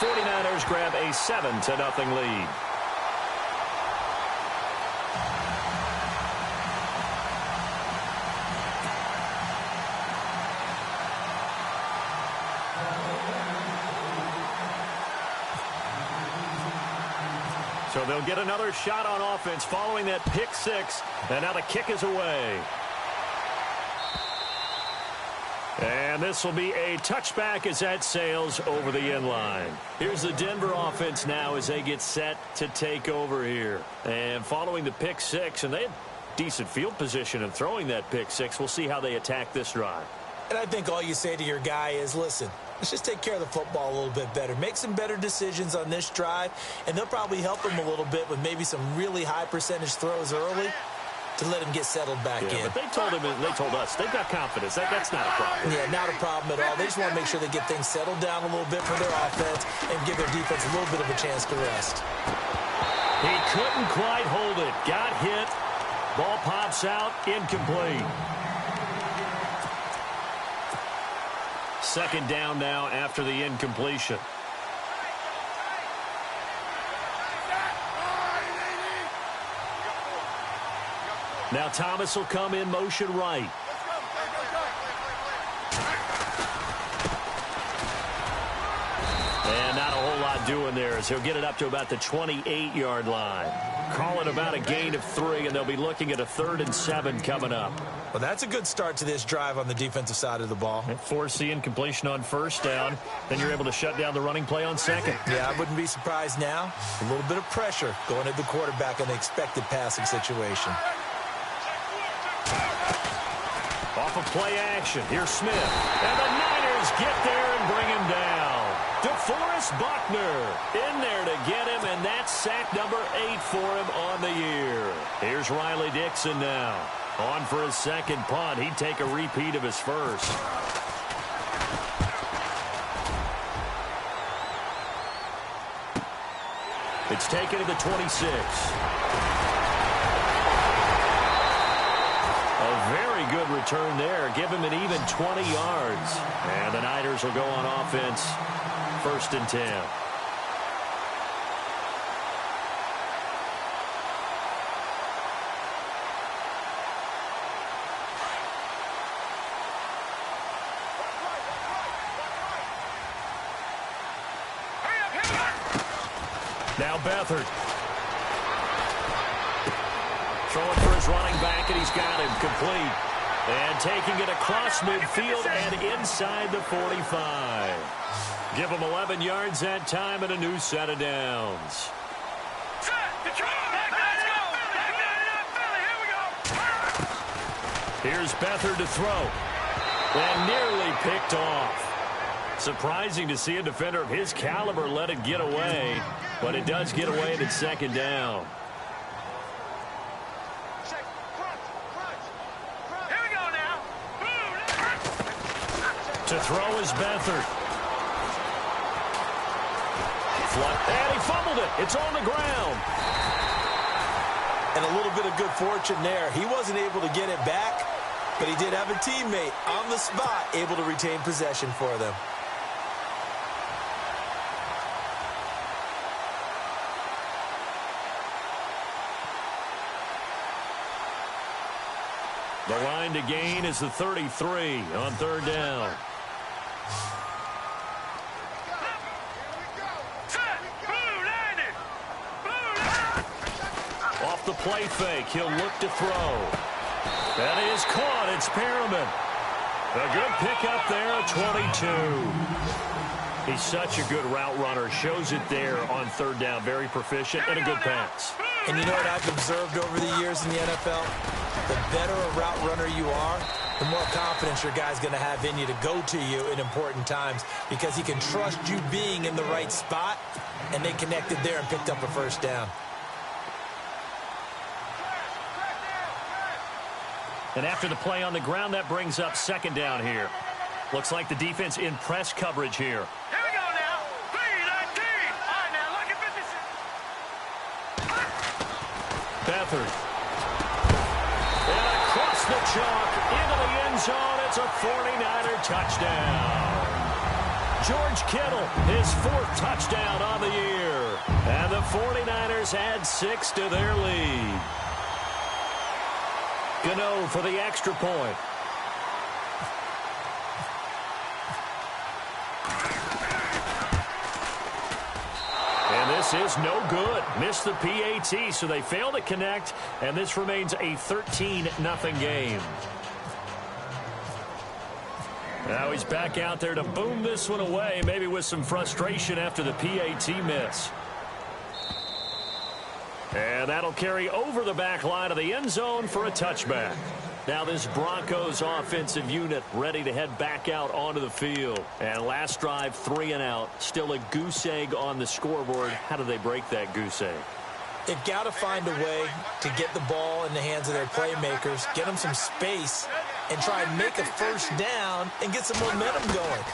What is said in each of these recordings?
49ers grab a 7-0 lead. So they'll get another shot on offense following that pick six. And now the kick is away. And this will be a touchback as that sails over the end line. Here's the Denver offense now as they get set to take over here. And following the pick six, and they had decent field position in throwing that pick six. We'll see how they attack this drive. And I think all you say to your guy is, listen, let's just take care of the football a little bit better. Make some better decisions on this drive, and they'll probably help him a little bit with maybe some really high percentage throws early to let him get settled back in. But they told him, and they told us, they've got confidence. That's not a problem. Yeah, not a problem at all. They just want to make sure they get things settled down a little bit for their offense and give their defense a little bit of a chance to rest. He couldn't quite hold it. Got hit. Ball pops out. Incomplete. Second down now after the incompletion. Now Thomas will come in motion right. And not a whole lot doing there as he'll get it up to about the 28-yard line. Call it about a gain of 3, and they'll be looking at a 3rd and 7 coming up. Well, that's a good start to this drive on the defensive side of the ball. And force the incompletion on first down. Then you're able to shut down the running play on second. Yeah, I wouldn't be surprised now. A little bit of pressure going at the quarterback in the expected passing situation. Off of play action. Here's Smith. And the Niners get there and bring him down. DeForest Buckner in there to get him, and that's sack number 8 for him on the year. Here's Riley Dixon now. On for his second punt. He'd take a repeat of his first. It's taken to the 26. A very good return there. Give him an even 20 yards. And the Niners will go on offense. 1st and 10. Now Beathard. Throwing for his running back, and he's got him complete. And taking it across midfield and inside the 45. Give him 11 yards that time and a new set of downs. Here's Beathard to throw. And nearly picked off. Surprising to see a defender of his caliber let it get away. But it does get away and it's 2nd down. To throw is Beathard. And he fumbled it. It's on the ground. And a little bit of good fortune there. He wasn't able to get it back, but he did have a teammate on the spot able to retain possession for them. The line to gain is the 33 on 3rd down. Off the play fake, he'll look to throw. That is caught. It's Perriman. A good pickup there at 22. He's such a good route runner. Shows it there on 3rd down. Very proficient and a good pass. And you know what I've observed over the years in the NFL? The better a route runner you are, the more confidence your guy's going to have in you to go to you in important times because he can trust you being in the right spot, and they connected there and picked up a 1st down. And after the play on the ground, that brings up 2nd down here. Looks like the defense in press coverage here. Here we go now. 3-19. All right, now look at this. Beathard. And across the chalk into the end zone. It's a 49er touchdown. George Kittle, his 4th touchdown on the year. And the 49ers add 6 to their lead. Gano for the extra point. And this is no good. Missed the PAT, so they fail to connect, and this remains a 13-0 game. Now he's back out there to boom this one away, maybe with some frustration after the PAT miss. And that'll carry over the back line of the end zone for a touchback. Now this Broncos offensive unit ready to head back out onto the field. And last drive, 3 and out. Still a goose egg on the scoreboard. How do they break that goose egg? They've got to find a way to get the ball in the hands of their playmakers, get them some space, and try and make a first down and get some momentum going.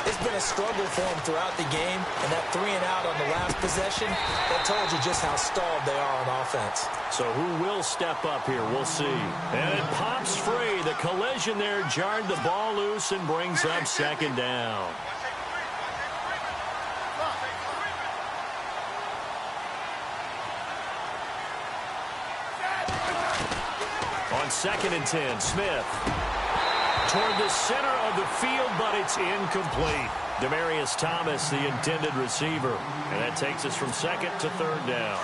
It's been a struggle for them throughout the game, and that 3 and out on the last possession, that told you just how stalled they are on offense. So who will step up here? We'll see. And it pops free. The collision there jarred the ball loose and brings up 2nd down. On 2nd and 10, Smith toward the center of the field, but it's incomplete. Demaryius Thomas, the intended receiver. And that takes us from 2nd to 3rd down.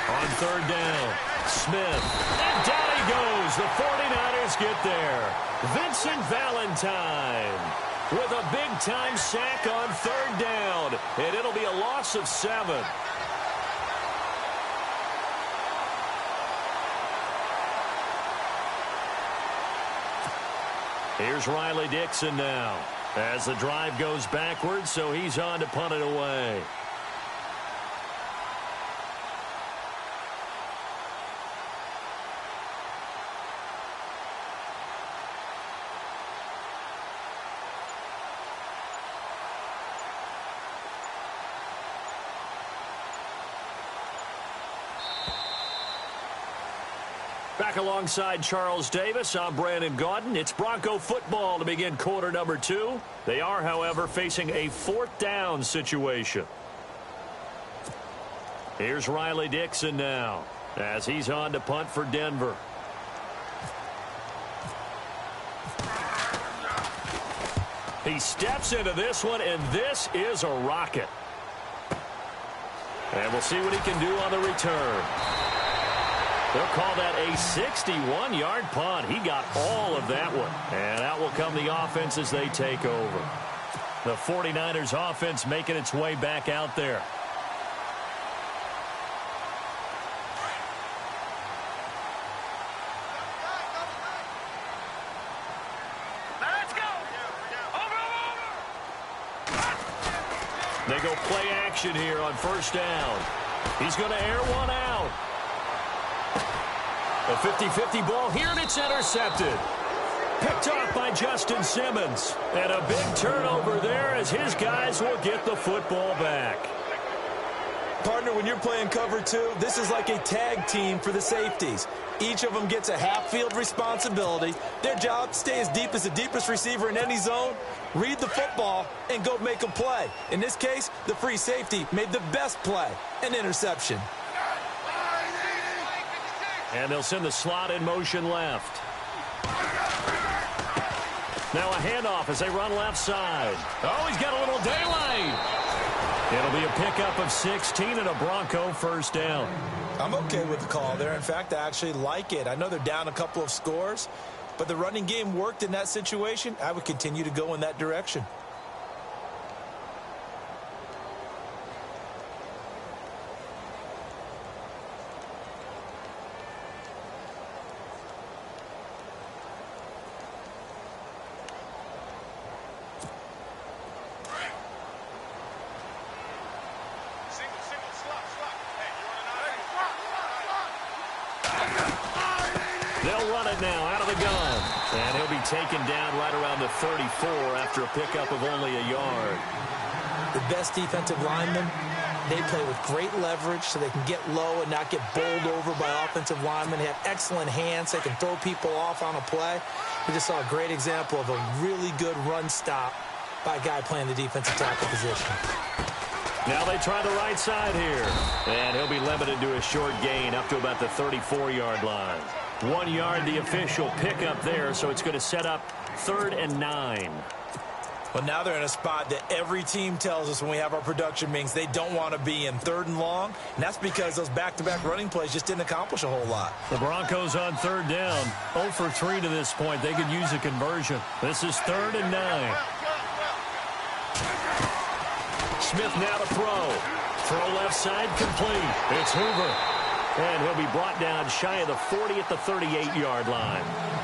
On 3rd down, Smith. And down he goes. The 49ers get there. Vincent Valentine with a big-time sack on 3rd down. And it'll be a loss of 7. Here's Riley Dixon now as the drive goes backwards, so he's on to punt it away. Back alongside Charles Davis, I'm Brandon Gaudin. It's Bronco football to begin quarter number 2. They are, however, facing a 4th down situation. Here's Riley Dixon now as he's on to punt for Denver. He steps into this one, and this is a rocket. And we'll see what he can do on the return. They'll call that a 61-yard punt. He got all of that one. And out will come the offense as they take over. The 49ers offense making its way back out there. Let's go. They go play action here on 1st down. He's going to air one out. A 50-50 ball here, and it's intercepted. Picked off by Justin Simmons. And a big turnover there as his guys will get the football back. Partner, when you're playing cover 2, this is like a tag team for the safeties. Each of them gets a half-field responsibility. Their job, stay as deep as the deepest receiver in any zone, read the football, and go make a play. In this case, the free safety made the best play, an interception. And they'll send the slot in motion left. Now a handoff as they run left side. Oh, he's got a little daylight. It'll be a pickup of 16 and a Bronco 1st down. I'm okay with the call there. In fact, I actually like it. I know they're down a couple of scores, but the running game worked in that situation. I would continue to go in that direction. They'll run it now out of the gun. And he'll be taken down right around the 34 after a pickup of only a yard. The best defensive lineman they play with great leverage so they can get low and not get bowled over by offensive linemen. They have excellent hands. They can throw people off on a play. We just saw a great example of a really good run stop by a guy playing the defensive tackle position. Now they try the right side here. And he'll be limited to a short gain up to about the 34-yard line. 1 yard, the official pickup there, so it's going to set up 3rd and 9. Well, now they're in a spot that every team tells us when we have our production meetings they don't want to be in, 3rd and long. And that's because those back-to-back running plays just didn't accomplish a whole lot. The Broncos on 3rd down. 0 for 3 to this point. They could use a conversion. This is 3rd and 9. Smith now to throw. Throw left side complete. It's Hoover. And he'll be brought down shy of the 40 at the 38-yard line.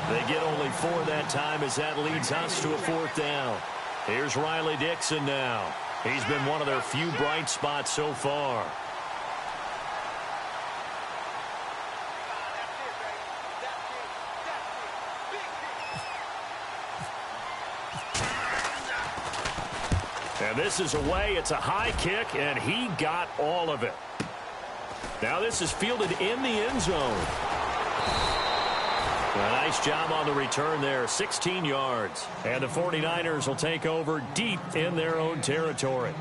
They get only 4 that time as that leads us to a 4th down. Here's Riley Dixon now. He's been one of their few bright spots so far. And this is away. It's a high kick, and he got all of it. Now this is fielded in the end zone. A nice job on the return there, 16 yards. And the 49ers will take over deep in their own territory.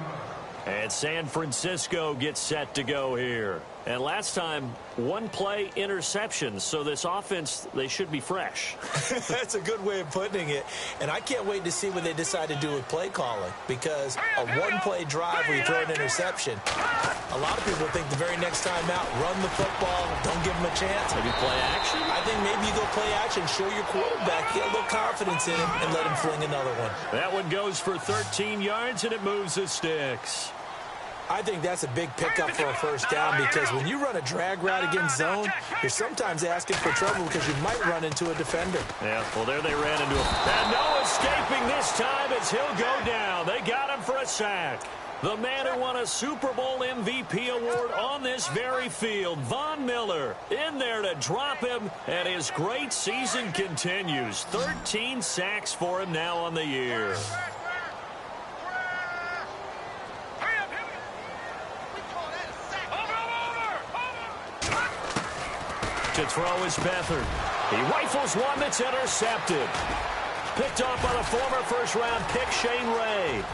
And San Francisco gets set to go here. And last time, 1 play interception. So this offense, they should be fresh. That's a good way of putting it. And I can't wait to see what they decide to do with play calling. Because a 1-play drive where you throw an interception, a lot of people think the very next time out, run the football, don't give them a chance. Maybe play action? I think maybe you go play action, show your quarterback, get a little confidence in him, and let him fling another one. That one goes for 13 yards, and it moves the sticks. I think that's a big pickup for a 1st down because when you run a drag route against zone, you're sometimes asking for trouble because you might run into a defender. Yeah, well, there they ran into him. And no escaping this time as he'll go down. They got him for a sack. The man who won a Super Bowl MVP award on this very field, Von Miller, in there to drop him, and his great season continues. 13 sacks for him now on the year. To throw is Beathard. He rifles one that's intercepted. Picked off by the former first-round pick, Shane Ray.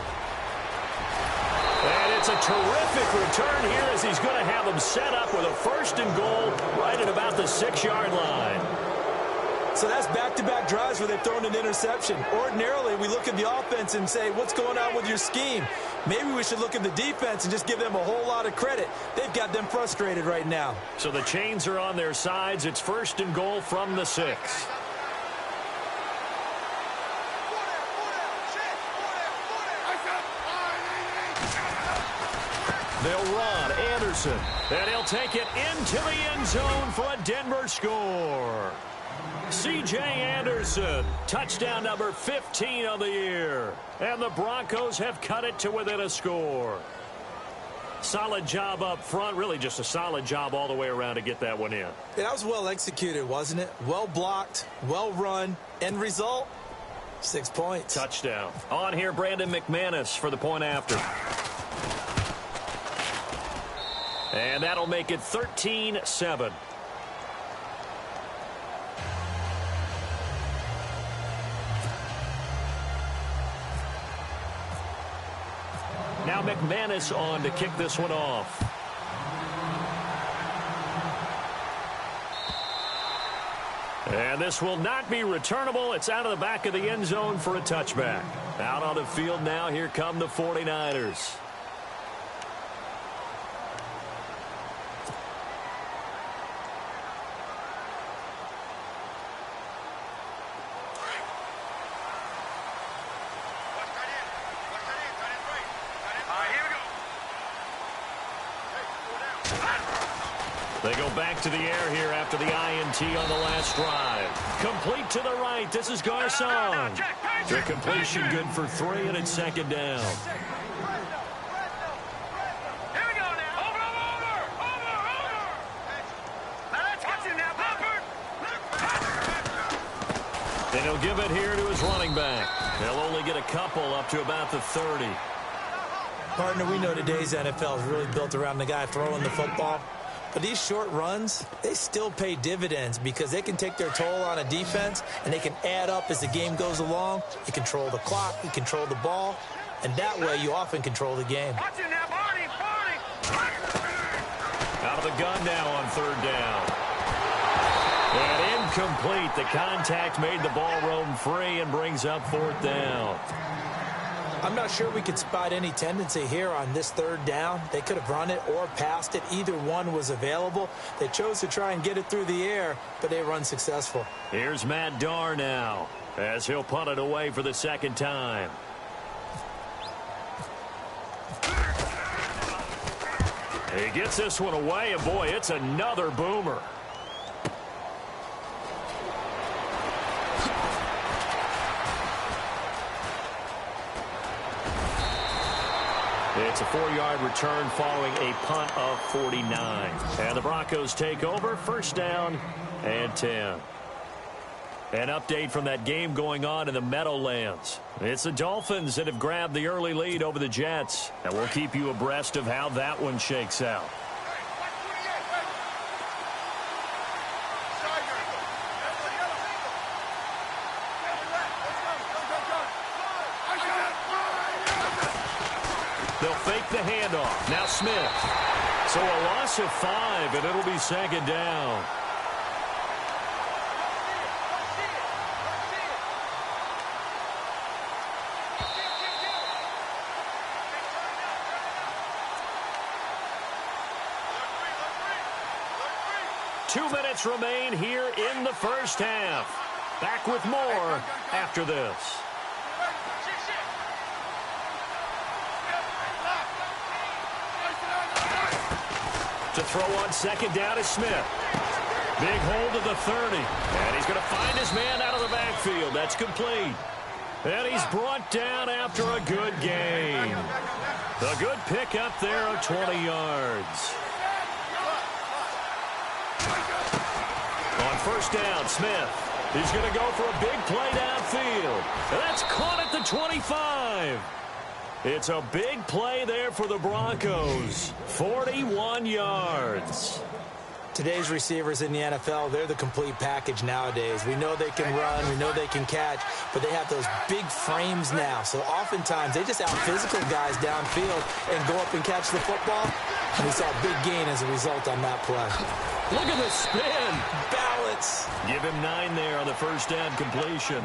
And it's a terrific return here as he's going to have them set up with a 1st and goal right at about the 6-yard line. So that's back-to-back drives where they've thrown an interception. Ordinarily, we look at the offense and say, what's going on with your scheme? Maybe we should look at the defense and just give them a whole lot of credit. They've got them frustrated right now. So the chains are on their sides. It's 1st and goal from the 6. They'll run Anderson, and he'll take it into the end zone for a Denver score. C.J. Anderson, touchdown number 15 of the year. And the Broncos have cut it to within a score. Solid job up front, really just a solid job all the way around to get that one in. Yeah, that was well executed, wasn't it? Well blocked, well run. End result, 6 points. Touchdown. On here, Brandon McManus for the point after. And that'll make it 13-7. Now McManus on to kick this one off. And this will not be returnable. It's out of the back of the end zone for a touchback. Out on the field now, here come the 49ers. They go back to the air here after the INT on the last drive. Complete to the right. This is Garcon. The completion good for 3, and it's 2nd down. Here we go now. Over. Now let's get you now, Bumper. And he'll give it here to his running back. They'll only get a couple up to about the 30. Partner, we know today's NFL is really built around the guy throwing the football. But these short runs, they still pay dividends because they can take their toll on a defense and they can add up as the game goes along. You control the clock, you control the ball, and that way you often control the game. Out of the gun now on third down. And incomplete. The contact made the ball roam free and brings up fourth down. I'm not sure we could spot any tendency here on this third down. They could have run it or passed it. Either one was available. They chose to try and get it through the air, but they were unsuccessful. Here's Matt Darr now as he'll punt it away for the second time. He gets this one away, and boy, it's another boomer. It's a 4-yard return following a punt of 49. And the Broncos take over, first down and 10. An update from that game going on in the Meadowlands. It's the Dolphins that have grabbed the early lead over the Jets. And we'll keep you abreast of how that one shakes out. They'll fake the handoff. Now Smith. So a loss of 5, and it'll be second down. Two minutes remain here in the first half. Back with more after this. To throw on second down is Smith. Big hold of the 30. And he's going to find his man out of the backfield. That's complete. And he's brought down after a good gain. A good pickup there of 20 yards. On first down, Smith. He's going to go for a big play downfield. And that's caught at the 25. It's a big play there for the Broncos. 41 yards. Today's receivers in the NFL, they're the complete package nowadays. We know they can run, we know they can catch, but they have those big frames now. So oftentimes they just out-physical guys downfield and go up and catch the football. And we saw a big gain as a result on that play. Look at the spin. Balance. Give him 9 there on the first down completion.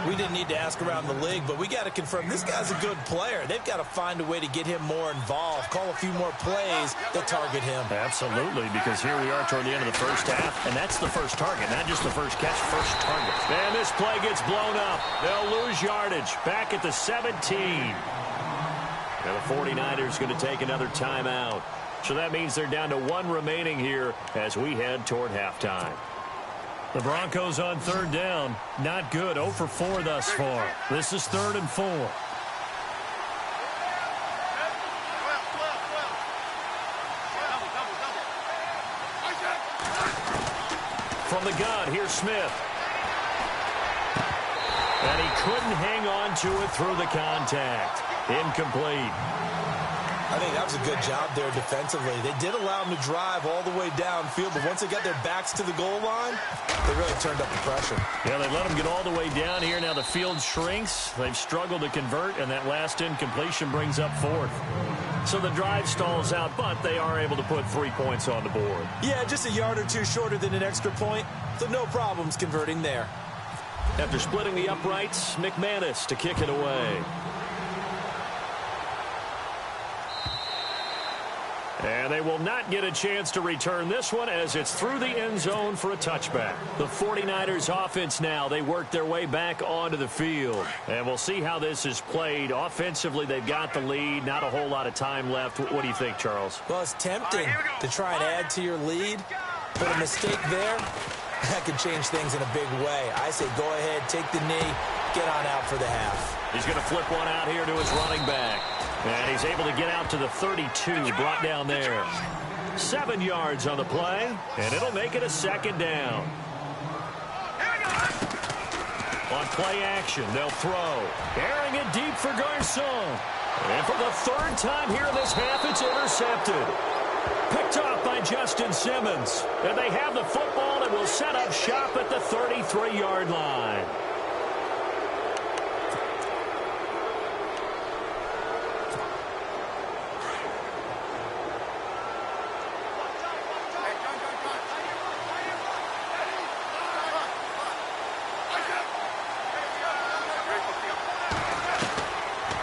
We didn't need to ask around the league, but we got to confirm this guy's a good player. They've got to find a way to get him more involved, call a few more plays that target him. Absolutely, because here we are toward the end of the first half, and that's the first target, not just the first catch, first target. And this play gets blown up. They'll lose yardage back at the 17. And the 49ers going to take another timeout. So that means they're down to 1 remaining here as we head toward halftime. The Broncos on third down. Not good. 0 for 4 thus far. This is 3rd and 4. From the gun, here's Smith. And he couldn't hang on to it through the contact. Incomplete. I think that was a good job there defensively. They did allow them to drive all the way downfield, but once they got their backs to the goal line, they really turned up the pressure. Yeah, they let them get all the way down here. Now the field shrinks. They've struggled to convert, and that last incompletion brings up 4th. So the drive stalls out, but they are able to put 3 points on the board. Yeah, just a yard or two shorter than an extra point, so no problems converting there. After splitting the uprights, McManus to kick it away. And they will not get a chance to return this one as it's through the end zone for a touchback. The 49ers offense now, they work their way back onto the field. And we'll see how this is played. Offensively, they've got the lead. Not a whole lot of time left. What do you think, Charles? Well, it's tempting to try and add to your lead, but a mistake there, that could change things in a big way. I say go ahead, take the knee, get on out for the half. He's going to flip one out here to his running back. And he's able to get out to the 32, brought down there. 7 yards on the play, and it'll make it a second down. On play action, they'll throw. Airing it deep for Garcon. And for the third time here in this half, it's intercepted. Picked off by Justin Simmons. And they have the football and will set up shop at the 33-yard line.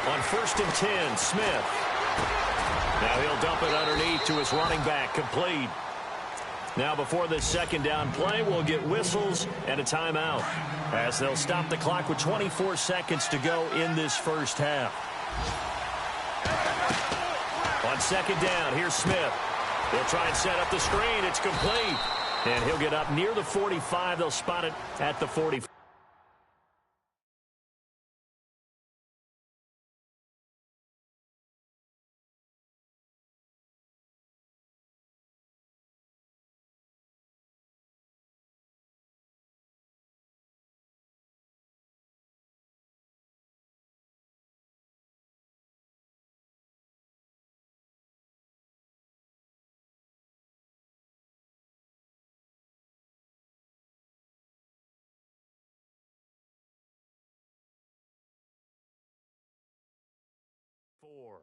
On 1st and 10, Smith. Now he'll dump it underneath to his running back, complete. Now before this second down play, we'll get whistles and a timeout, as they'll stop the clock with 24 seconds to go in this first half. On second down, here's Smith. They'll try and set up the screen. It's complete. And he'll get up near the 45. They'll spot it at the 45. Four.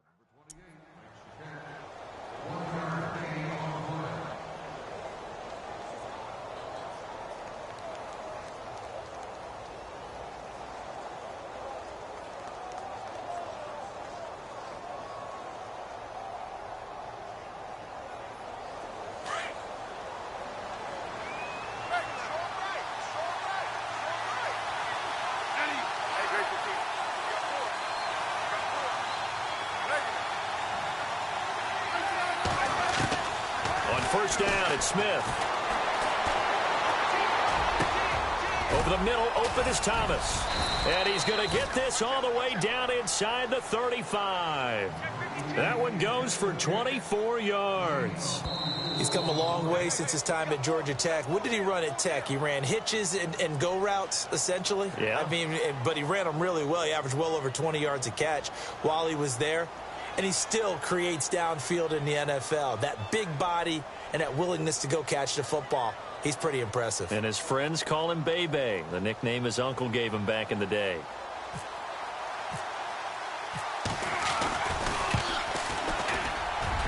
First down, it's Smith. Over the middle, open is Thomas. And he's going to get this all the way down inside the 35. That one goes for 24 yards. He's come a long way since his time at Georgia Tech. What did he run at Tech? He ran hitches and go routes, essentially. Yeah. I mean, but he ran them really well. He averaged well over 20 yards a catch while he was there. And he still creates downfield in the NFL. That big body and that willingness to go catch the football. He's pretty impressive. And his friends call him Bebe, the nickname his uncle gave him back in the day.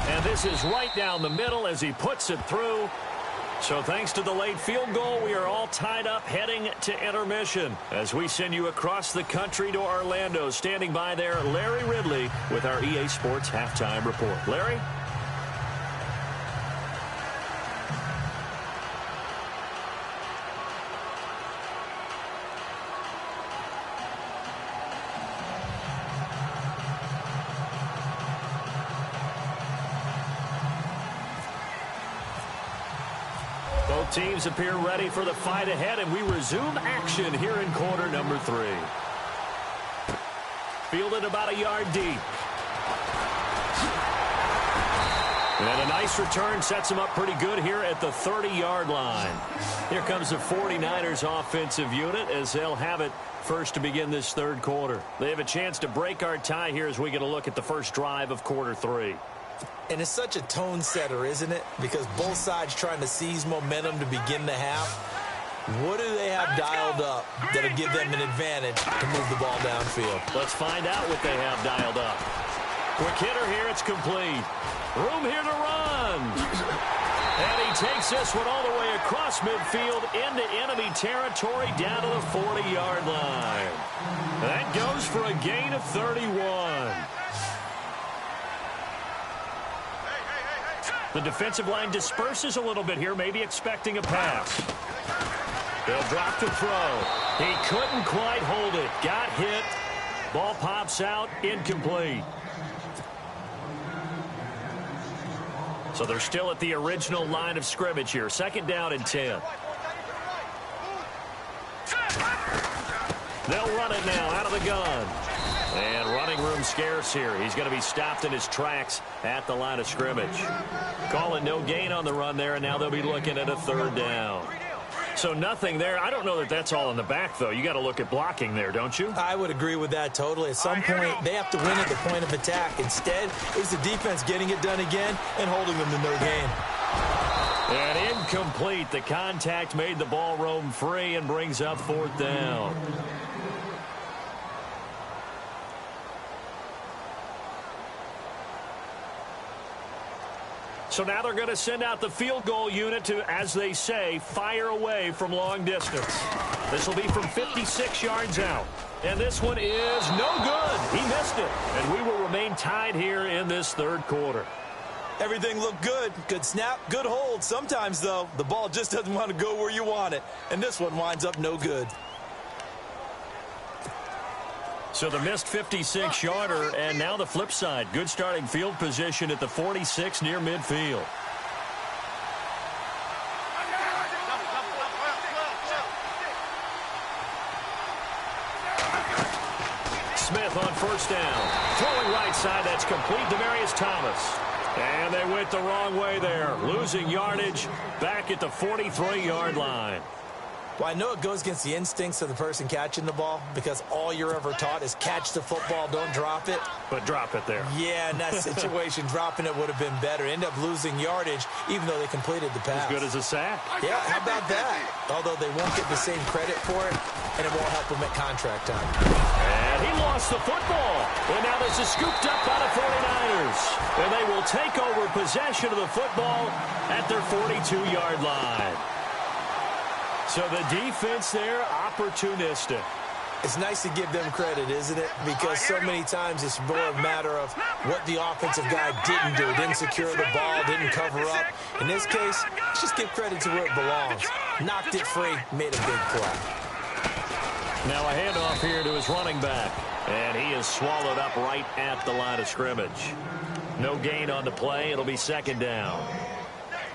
And this is right down the middle as he puts it through. So thanks to the late field goal, we are all tied up heading to intermission as we send you across the country to Orlando. Standing by there, Larry Ridley with our EA Sports Halftime Report. Larry? Both teams appear ready for the fight ahead, and we resume action here in quarter number 3. Fielded about a yard deep. And a nice return sets him up pretty good here at the 30-yard line. Here comes the 49ers offensive unit as they'll have it first to begin this third quarter. They have a chance to break our tie here as we get a look at the first drive of quarter 3. And it's such a tone setter, isn't it? Because both sides trying to seize momentum to begin the half. What do they have dialed up that'll give them an advantage to move the ball downfield? Let's find out what they have dialed up. Quick hitter here, it's complete. Room here to run. And he takes this one all the way across midfield into enemy territory down to the 40-yard line. That goes for a gain of 31. The defensive line disperses a little bit here, maybe expecting a pass. They'll drop the throw. He couldn't quite hold it. Got hit. Ball pops out, incomplete. So they're still at the original line of scrimmage here. Second down and 10. They'll run it now out of the gun. And running room scarce here. He's going to be stopped in his tracks at the line of scrimmage. Calling no gain on the run there, and now they'll be looking at a third down. So nothing there. I don't know that that's all in the back, though. You got to look at blocking there, don't you? I would agree with that totally. At some point, they have to win at the point of attack. Instead, it was the defense getting it done again and holding them in their game. And incomplete. The contact made the ball roam free and brings up 4th down. So now they're going to send out the field goal unit to, as they say, fire away from long distance. This will be from 56 yards out. And this one is no good. He missed it. And we will remain tied here in this 3rd quarter. Everything looked good. Good snap, good hold. Sometimes, though, the ball just doesn't want to go where you want it. And this one winds up no good. So the missed 56-yarder, and now the flip side. Good starting field position at the 46 near midfield. Smith on 1st down. Throwing right side, that's complete. Demaryius Thomas. And they went the wrong way there. Losing yardage back at the 43-yard line. Well, I know it goes against the instincts of the person catching the ball because all you're ever taught is catch the football, don't drop it. But drop it there. Yeah, in that situation, dropping it would have been better. End up losing yardage even though they completed the pass. As good as a sack. Yeah, how about that? Although they won't get the same credit for it, and it won't help them at contract time. And he lost the football. And now this is scooped up by the 49ers. And they will take over possession of the football at their 42-yard line. So the defense there, opportunistic. It's nice to give them credit, isn't it? Because so many times it's more a matter of what the offensive guy didn't do. Didn't secure the ball, didn't cover up. In this case, just give credit to where it belongs. Knocked it free, made a big play. Now a handoff here to his running back. And he is swallowed up right at the line of scrimmage. No gain on the play. It'll be 2nd down.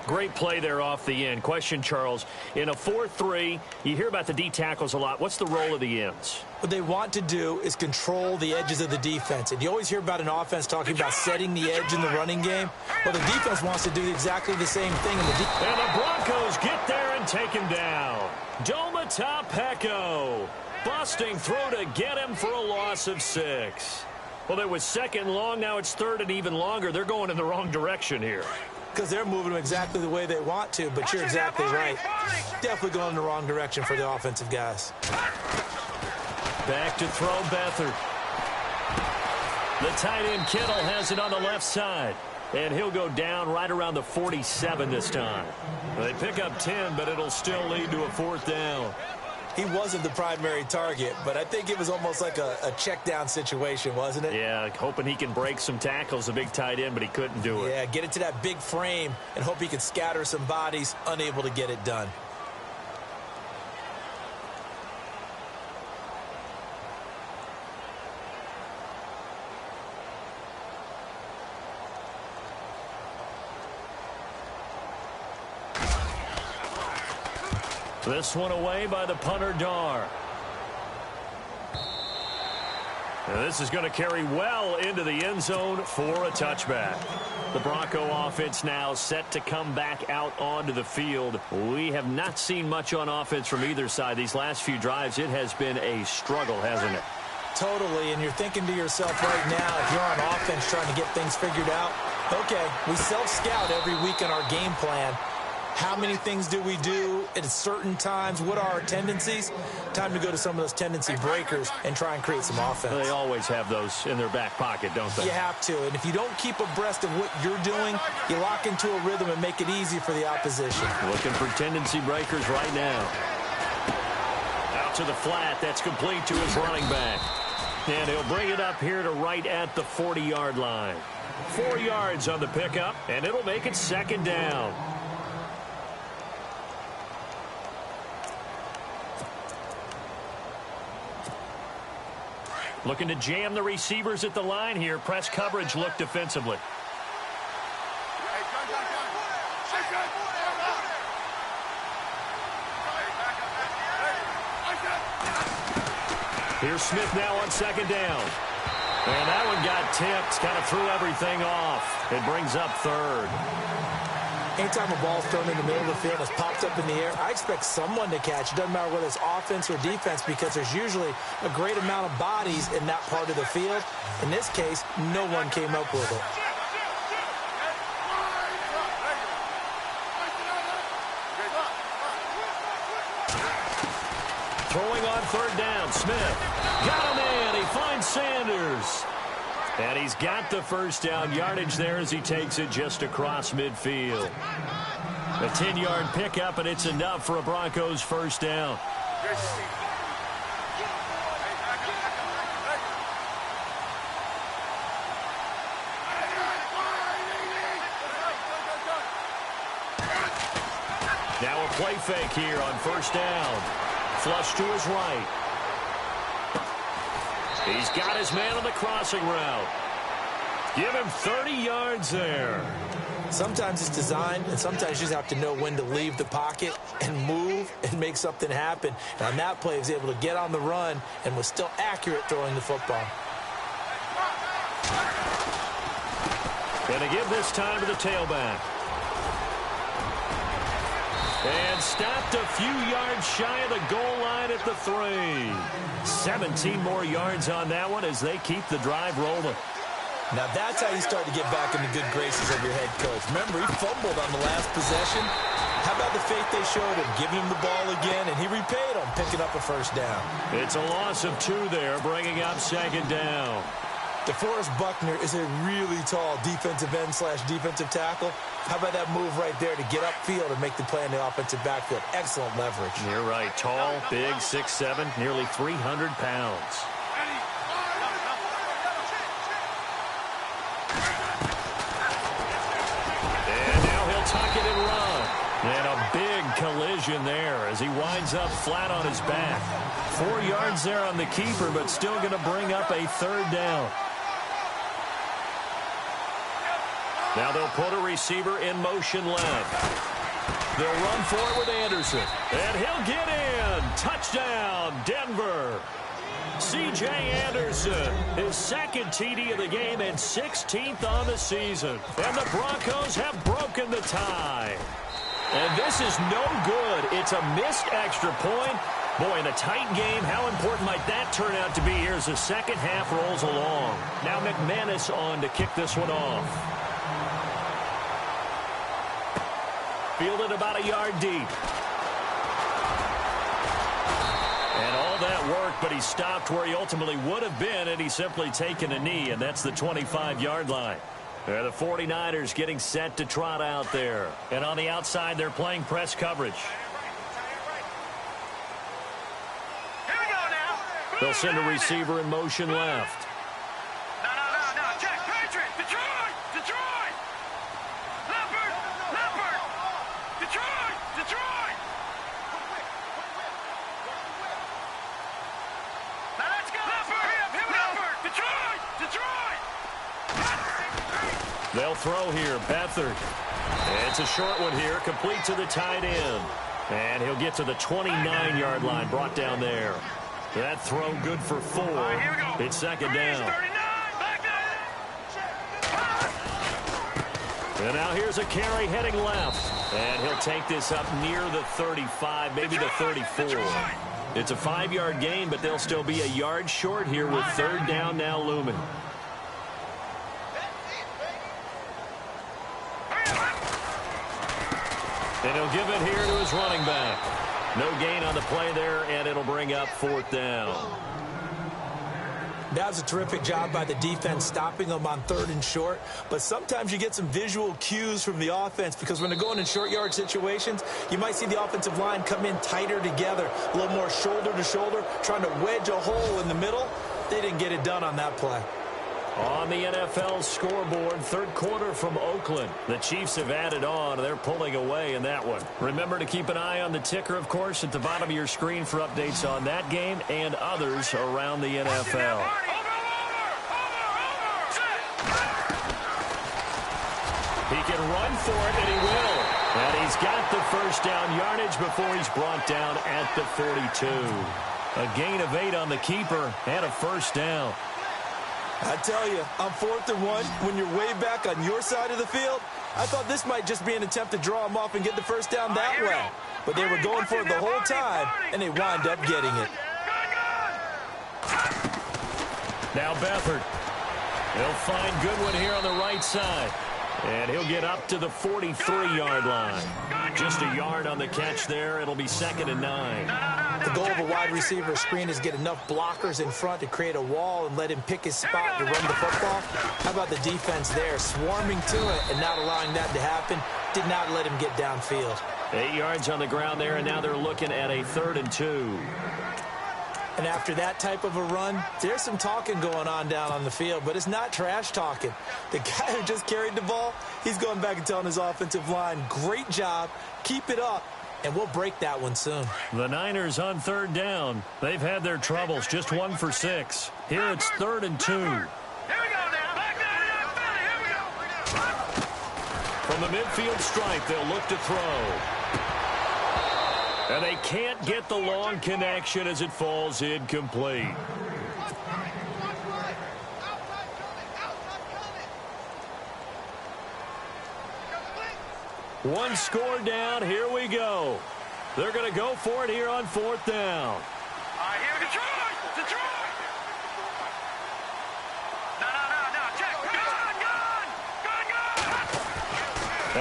Great play there off the end. Question, Charles, in a 4-3, you hear about the D tackles a lot. What's the role of the ends? What they want to do is control the edges of the defense. And you always hear about an offense talking about setting the edge in the running game. Well, the defense wants to do exactly the same thing. And the Broncos get there and take him down. Domata Peko busting through to get him for a loss of 6. Well, it was 2nd and long. Now it's 3rd and even longer. They're going in the wrong direction here. Because they're moving them exactly the way they want to, but you're exactly right. Definitely going in the wrong direction for the offensive guys. Back to throw Beathard. The tight end Kittle has it on the left side. And he'll go down right around the 47 this time. They pick up 10, but it'll still lead to a 4th down. He wasn't the primary target, but I think it was almost like a check down situation, wasn't it? Yeah, hoping he can break some tackles, a big tight end, but he couldn't do it. Yeah, get it to that big frame and hope he can scatter some bodies, unable to get it done. This one away by the punter, Dar. And this is going to carry well into the end zone for a touchback. The Bronco offense now set to come back out onto the field. We have not seen much on offense from either side. These last few drives, it has been a struggle, hasn't it? Totally, and you're thinking to yourself right now, if you're on offense trying to get things figured out, okay, we self-scout every week in our game plan. How many things do we do at certain times? What are our tendencies? Time to go to some of those tendency breakers and try and create some offense. They always have those in their back pocket, don't they? You have to. And if you don't keep abreast of what you're doing, you lock into a rhythm and make it easy for the opposition. Looking for tendency breakers right now. Out to the flat. That's complete to his running back. And he'll bring it up here to right at the 40-yard line. 4 yards on the pickup, and it'll make it 2nd down. Looking to jam the receivers at the line here. Press coverage look defensively. Here's Smith now on 2nd down. And that one got tipped. Kind of threw everything off. It brings up 3rd. Anytime a ball's thrown in the middle of the field and it's popped up in the air, I expect someone to catch it. Doesn't matter whether it's offense or defense, because there's usually a great amount of bodies in that part of the field. In this case, no one came up with it. Throwing on third down, Smith. Got him in. He finds Sanders. And he's got the first down yardage there as he takes it just across midfield. A 10-yard pickup, and it's enough for a Broncos first down. Now a play fake here on first down. Flush to his right. He's got his man on the crossing route. Give him 30 yards there. Sometimes it's designed, and sometimes you just have to know when to leave the pocket and move and make something happen. And on that play, he was able to get on the run and was still accurate throwing the football. Going to give this time to the tailback. And stopped a few yards shy of the goal line at the 3. 17 more yards on that one as they keep the drive rolling. Now that's how you start to get back in the good graces of your head coach. Remember, he fumbled on the last possession. How about the faith they showed him, giving him the ball again, and he repaid them, picking up a first down. It's a loss of 2 there, bringing up second down. DeForest Buckner is a really tall defensive end / defensive tackle. How about that move right there to get upfield and make the play in the offensive backfield? Excellent leverage. You're right. Tall, big, 6'7", nearly 300 pounds. And now he'll tuck it and run. And a big collision there as he winds up flat on his back. 4 yards there on the keeper, but still going to bring up a third down. Now they'll put a receiver in motion left. They'll run for it with Anderson. And he'll get in. Touchdown, Denver. C.J. Anderson, his second TD of the game and 16th on the season. And the Broncos have broken the tie. And this is no good. It's a missed extra point. Boy, in a tight game, how important might that turn out to be here as the second half rolls along. Now McManus on to kick this one off. Fielded about a yard deep. And all that work, but he stopped where he ultimately would have been had he simply taken a knee, and that's the 25-yard line. They're the 49ers getting set to trot out there. And on the outside, they're playing press coverage. Here we go now. They'll send a receiver in motion left. No. Jack, Patriot. Detroit. Leopard. Detroit. Now let's go. Leopard. Detroit. They'll throw here. Beathard. It's a short one here, complete to the tight end. And he'll get to the 29-yard line, brought down there. That throw good for 4. It's second down. And now here's a carry heading left. And he'll take this up near the 35, maybe the 34. It's a 5-yard gain, but they'll still be a yard short here with third down now looming. And he'll give it here to his running back. No gain on the play there, and it'll bring up fourth down. That was a terrific job by the defense stopping them on third and short. But sometimes you get some visual cues from the offense because when they're going in short yard situations, you might see the offensive line come in tighter together, a little more shoulder to shoulder, trying to wedge a hole in the middle. They didn't get it done on that play. On the NFL scoreboard, third quarter from Oakland. The Chiefs have added on. They're pulling away in that one. Remember to keep an eye on the ticker, of course, at the bottom of your screen for updates on that game and others around the NFL. He can run for it, and he will. And he's got the first down yardage before he's brought down at the 42. A gain of 8 on the keeper and a first down. I tell you, on 4th and 1, when you're way back on your side of the field, I thought this might just be an attempt to draw them off and get the first down that way. But they were going for it the whole time, and they wound up getting it. Now Beathard. He'll find Goodwin here on the right side. And he'll get up to the 43-yard line. Just a yard on the catch there. It'll be 2nd and 9. The goal of a wide receiver screen is get enough blockers in front to create a wall and let him pick his spot to run the football. How about the defense there, swarming to it and not allowing that to happen? Did not let him get downfield. 8 yards on the ground there, and now they're looking at a 3rd and 2. And after that type of a run, there's some talking going on down on the field, but it's not trash talking. The guy who just carried the ball, he's going back and telling his offensive line, great job, keep it up, and we'll break that one soon. The Niners on 3rd down. They've had their troubles, just 1 for 6. Here it's 3rd and 2. Here we go now. Back down. Here we go. From the midfield stripe, they'll look to throw. And they can't get the long connection as it falls incomplete. One score down. Here we go. They're going to go for it here on 4th down. All right, here we go. Detroit! No. Check. Gun!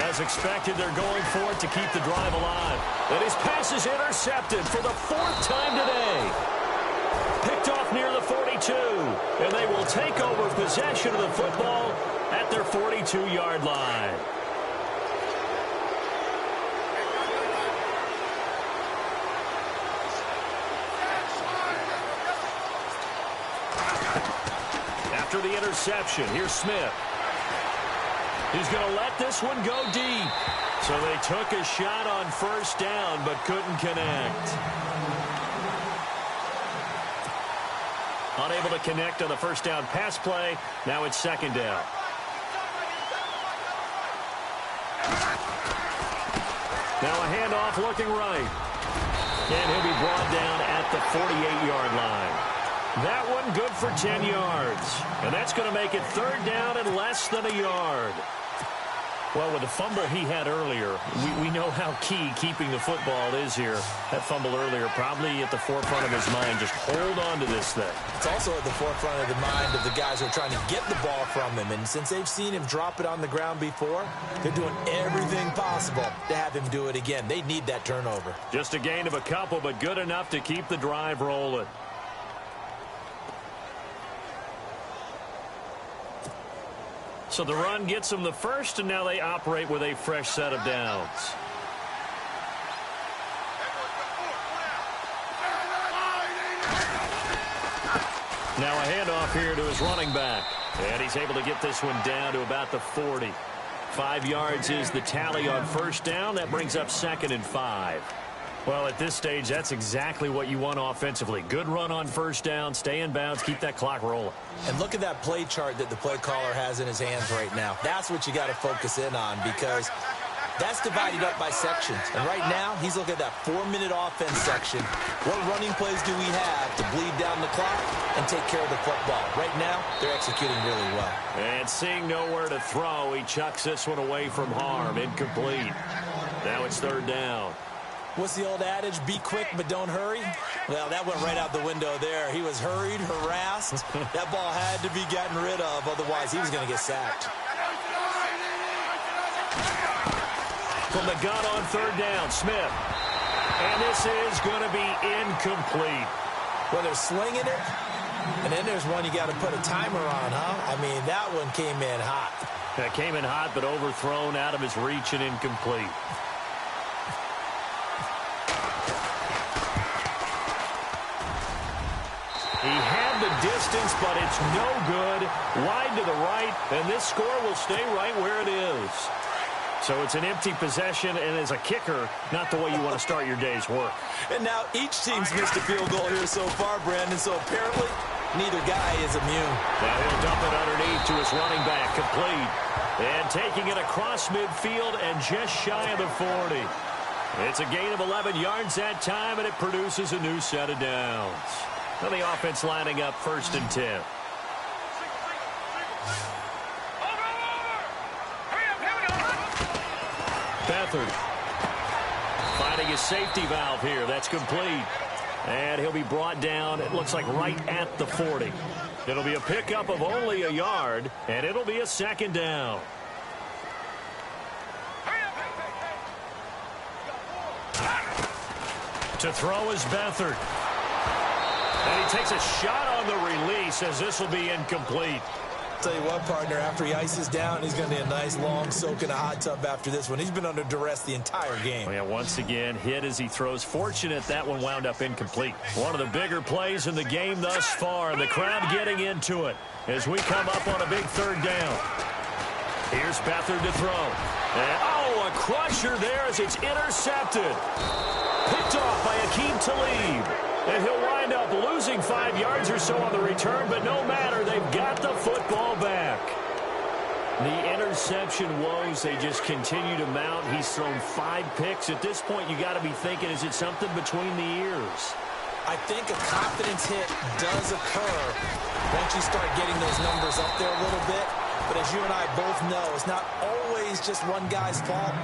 As expected, they're going for it to keep the drive alive. And his pass is intercepted for the 4th time today. Picked off near the 42. And they will take over possession of the football at their 42-yard line. After the interception, here's Smith. He's going to let this one go deep. So they took a shot on 1st down, but couldn't connect. Unable to connect on the 1st down pass play. Now it's 2nd down. Now a handoff looking right. And he'll be brought down at the 48-yard line. That one good for 10 yards. And that's going to make it 3rd down and less than a yard. Well, with the fumble he had earlier, we know how key keeping the football is here. That fumble earlier probably at the forefront of his mind. Just hold on to this thing. It's also at the forefront of the mind of the guys who are trying to get the ball from him. And since they've seen him drop it on the ground before, they're doing everything possible to have him do it again. They need that turnover. Just a gain of a couple, but good enough to keep the drive rolling. So the run gets them the first, and now they operate with a fresh set of downs. Now a handoff here to his running back. And he's able to get this one down to about the 40. 5 yards is the tally on 1st down. That brings up 2nd and 5. Well, at this stage, that's exactly what you want offensively. Good run on 1st down, stay in bounds, keep that clock rolling. And look at that play chart that the play caller has in his hands right now. That's what you got to focus in on, because that's divided up by sections. And right now, he's looking at that 4-minute offense section. What running plays do we have to bleed down the clock and take care of the football? Right now, they're executing really well. And seeing nowhere to throw, he chucks this one away from harm. Incomplete. Now it's 3rd down. What's the old adage? Be quick, but don't hurry? Well, that went right out the window there. He was hurried, harassed. That ball had to be gotten rid of, otherwise he was going to get sacked. From the gun on 3rd down, Smith. And this is going to be incomplete. Well, they're slinging it, and then there's one you got to put a timer on, huh? I mean, that one came in hot. That came in hot, but overthrown out of his reach and incomplete. He had the distance, but it's no good. Wide to the right, and this score will stay right where it is. So it's an empty possession, and as a kicker, not the way you want to start your day's work. And now each team's missed a field goal here so far, Brandon, so apparently neither guy is immune. Now he'll dump it underneath to his running back, complete. And taking it across midfield and just shy of the 40. It's a gain of 11 yards that time, and it produces a new set of downs. Now the offense lining up 1st and 10. Beathard finding his safety valve here. That's complete. And he'll be brought down, it looks like, right at the 40. It'll be a pickup of only a yard, and it'll be a second down. To throw is Beathard. And he takes a shot on the release as this will be incomplete. Tell you what, partner, after he ices down, he's going to need a nice long soak in a hot tub after this one. He's been under duress the entire game. Oh, yeah, once again, hit as he throws. Fortunate that one wound up incomplete. One of the bigger plays in the game thus far, and the crowd getting into it as we come up on a big third down. Here's Beathard to throw. And, oh, a crusher there as it's intercepted. Picked off by IACthulhu-Fhtagn. And he'll wind up losing 5 yards or so on the return, but no matter, they've got the football back. The interception woes, they just continue to mount. He's thrown 5 picks. At this point, you got to be thinking, is it something between the ears? I think a confidence hit does occur once you start getting those numbers up there a little bit. But as you and I both know, it's not always just one guy's fault.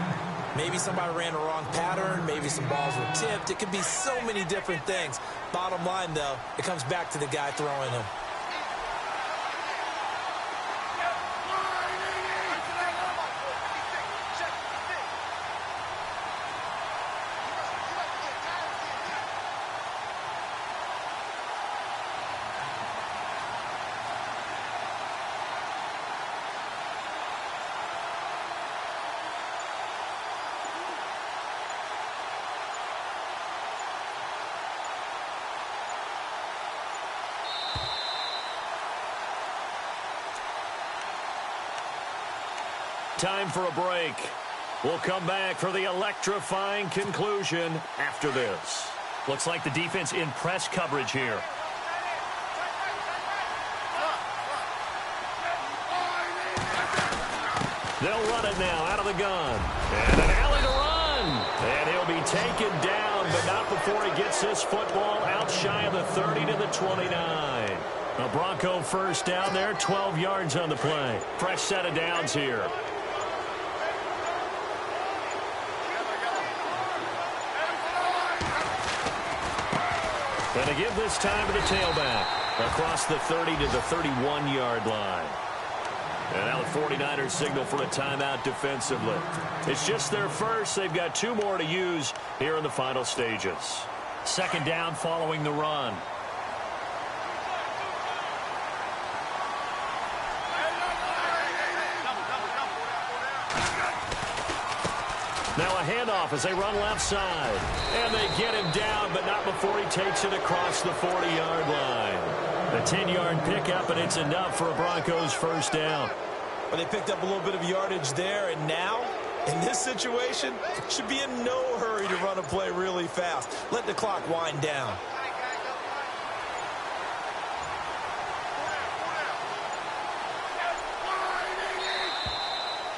Maybe somebody ran a wrong pattern. Maybe some balls were tipped. It could be so many different things. Bottom line, though, it comes back to the guy throwing them. Time for a break. We'll come back for the electrifying conclusion after this. Looks like the defense in press coverage here. They'll run it now out of the gun. And an alley to run. And he'll be taken down, but not before he gets this football out shy of the 30 to the 29. A Bronco first down there, 12 yards on the play. Fresh set of downs here. And to give this time to the tailback across the 30 to the 31-yard line. And now the 49ers signal for a timeout defensively. It's just their first. They've got 2 more to use here in the final stages. Second down following the run. Now a handoff as they run left side. And they get him down, but not before he takes it across the 40-yard line. A 10-yard pickup, and it's enough for a Broncos first down. Well, they picked up a little bit of yardage there, and now, in this situation, should be in no hurry to run a play really fast. Let the clock wind down.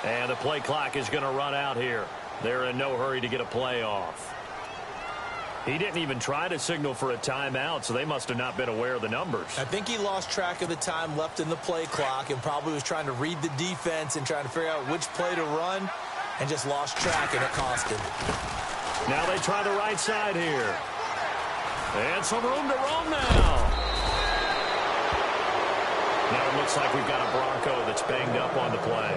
And the play clock is going to run out here. They're in no hurry to get a play off. He didn't even try to signal for a timeout, so they must have not been aware of the numbers. I think he lost track of the time left in the play clock and probably was trying to read the defense and trying to figure out which play to run and just lost track, and it cost him. Now they try the right side here. And some room to roam now. Now it looks like we've got a Bronco that's banged up on the play.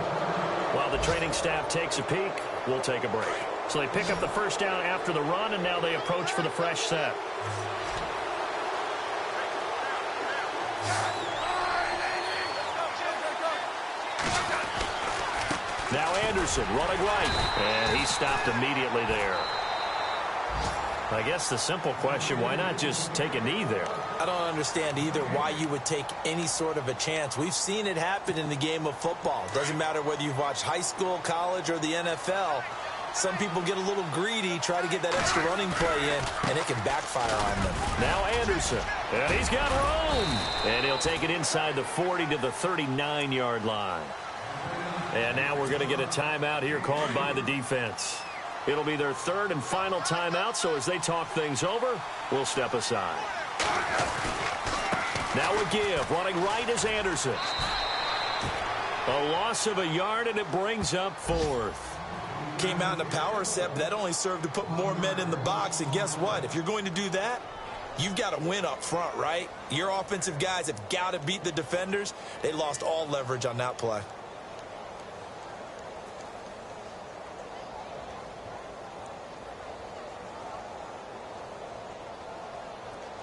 While the training staff takes a peek, we'll take a break. So they pick up the first down after the run, and now they approach for the fresh set. Now Anderson running right, and he stopped immediately there. I guess the simple question, why not just take a knee there? I don't understand either why you would take any sort of a chance. We've seen it happen in the game of football. Doesn't matter whether you've watched high school, college, or the NFL. Some people get a little greedy, try to get that extra running play in, and it can backfire on them. Now Anderson, and he's got room. And he'll take it inside the 40 to the 39-yard line. And now we're going to get a timeout here called by the defense. It'll be their third and final timeout, so as they talk things over, we'll step aside. Now a give. Running right is Anderson. A loss of a yard, and it brings up fourth. came out in a power set, but that only served to put more men in the box. And guess what? If you're going to do that, you've got to win up front, right? Your offensive guys have got to beat the defenders. They lost all leverage on that play.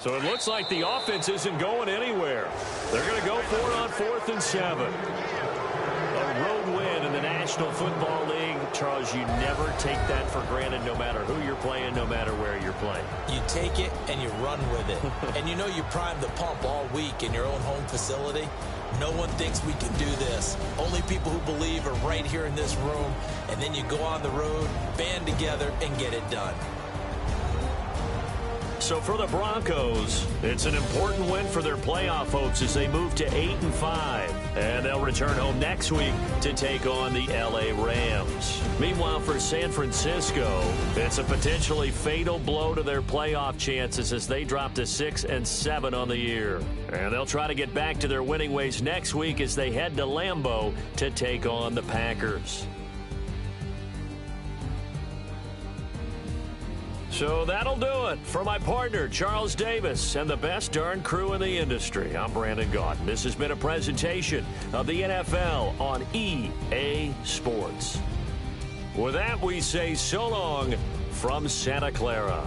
So it looks like the offense isn't going anywhere. They're going to go for it on 4th and 7. A road win in the National Football League. Charles, you never take that for granted no matter who you're playing, no matter where you're playing. You take it and you run with it. And you know you primed the pump all week in your own home facility. No one thinks we can do this. Only people who believe are right here in this room. And then you go on the road, band together, and get it done. So for the Broncos, it's an important win for their playoff hopes as they move to 8-5. And they'll return home next week to take on the L.A. Rams. Meanwhile, for San Francisco, it's a potentially fatal blow to their playoff chances as they drop to 6-7 on the year. And they'll try to get back to their winning ways next week as they head to Lambeau to take on the Packers. So that'll do it. For my partner, Charles Davis, and the best darn crew in the industry, I'm Brandon Gaudin. This has been a presentation of the NFL on EA Sports. With that, we say so long from Santa Clara.